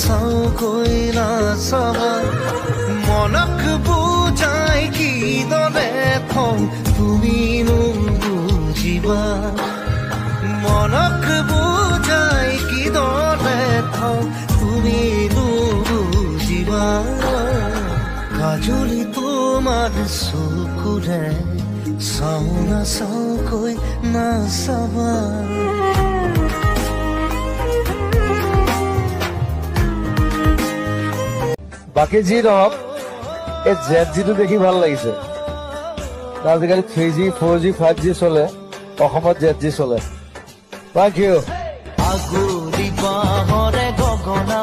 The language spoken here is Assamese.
চাওকৈ নাচাবা মনক বুজাই কিদৰে থওঁ তুমিনো বুজিবা মনক বুজাই কিদৰে থওঁ তুমিনো বুজিবা কাজলি তোমাৰ চকুৰে চাওঁ নাচাওকৈ নাচাবা বাকি যি নহওক এই জেড-জিটো দেখি ভাল লাগিছে আজিকালি 3G 4G 5G চলে অসমত জেড-জি চলে। Thank you. আগুৰি বাহৰে গগনা